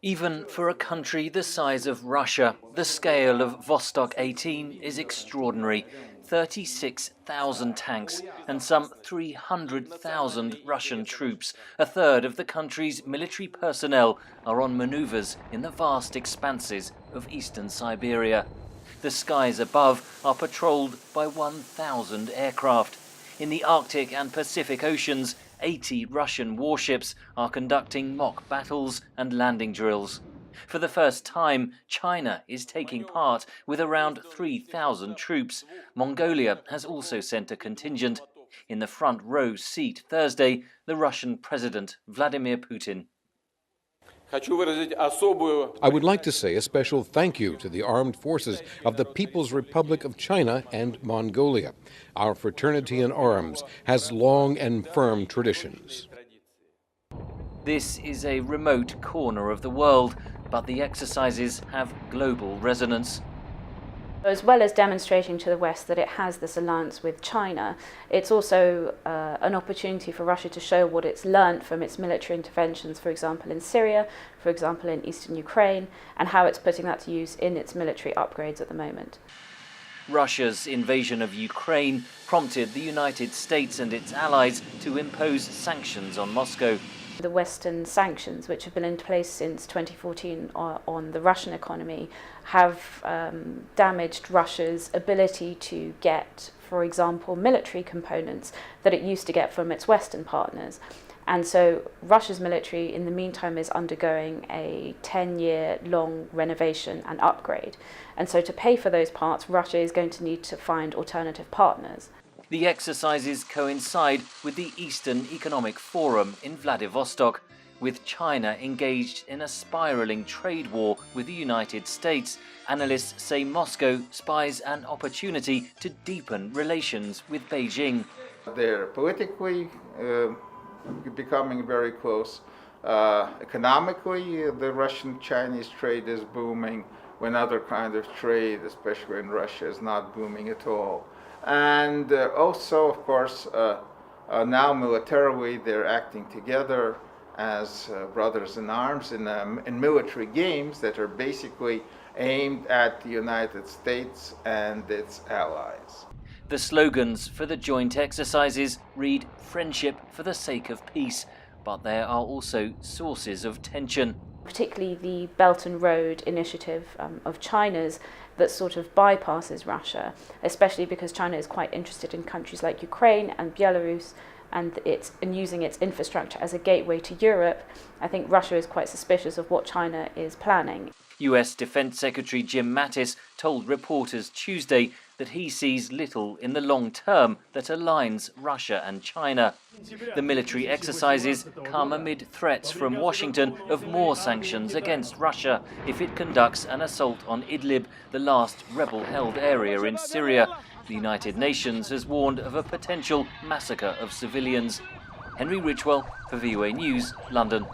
Even for a country the size of Russia, the scale of Vostok 18 is extraordinary. 36,000 tanks and some 300,000 Russian troops, a third of the country's military personnel, are on maneuvers in the vast expanses of eastern Siberia. The skies above are patrolled by 1,000 aircraft. In the Arctic and Pacific Oceans, 80 Russian warships are conducting mock battles and landing drills. For the first time, China is taking part with around 3,000 troops. Mongolia has also sent a contingent. In the front row seat Thursday, the Russian President Vladimir Putin. I would like to say a special thank you to the armed forces of the People's Republic of China and Mongolia. Our fraternity in arms has long and firm traditions. This is a remote corner of the world, but the exercises have global resonance. As well as demonstrating to the West that it has this alliance with China, it's also an opportunity for Russia to show what it's learned from its military interventions, for example in Syria, for example in eastern Ukraine, and how it's putting that to use in its military upgrades at the moment. Russia's invasion of Ukraine prompted the United States and its allies to impose sanctions on Moscow. The Western sanctions, which have been in place since 2014 on the Russian economy, have damaged Russia's ability to get, for example, military components that it used to get from its Western partners. And so Russia's military, in the meantime, is undergoing a 10-year-long renovation and upgrade. And so to pay for those parts, Russia is going to need to find alternative partners. The exercises coincide with the Eastern Economic Forum in Vladivostok, with China engaged in a spiraling trade war with the United States. Analysts say Moscow spies an opportunity to deepen relations with Beijing. They're politically becoming very close. Economically, the Russian-Chinese trade is booming when other kind of trade, especially in Russia, is not booming at all. And also, of course, now militarily they're acting together as brothers in arms in military games that are basically aimed at the United States and its allies. The slogans for the joint exercises read "Friendship for the sake of peace," but there are also sources of tension. Particularly the Belt and Road initiative of China's that sort of bypasses Russia, especially because China is quite interested in countries like Ukraine and Belarus and using its infrastructure as a gateway to Europe. I think Russia is quite suspicious of what China is planning. US Defense Secretary Jim Mattis told reporters Tuesday that he sees little in the long term that aligns Russia and China. The military exercises come amid threats from Washington of more sanctions against Russia if it conducts an assault on Idlib, the last rebel-held area in Syria. The United Nations has warned of a potential massacre of civilians. Henry Ridgwell for VOA News, London.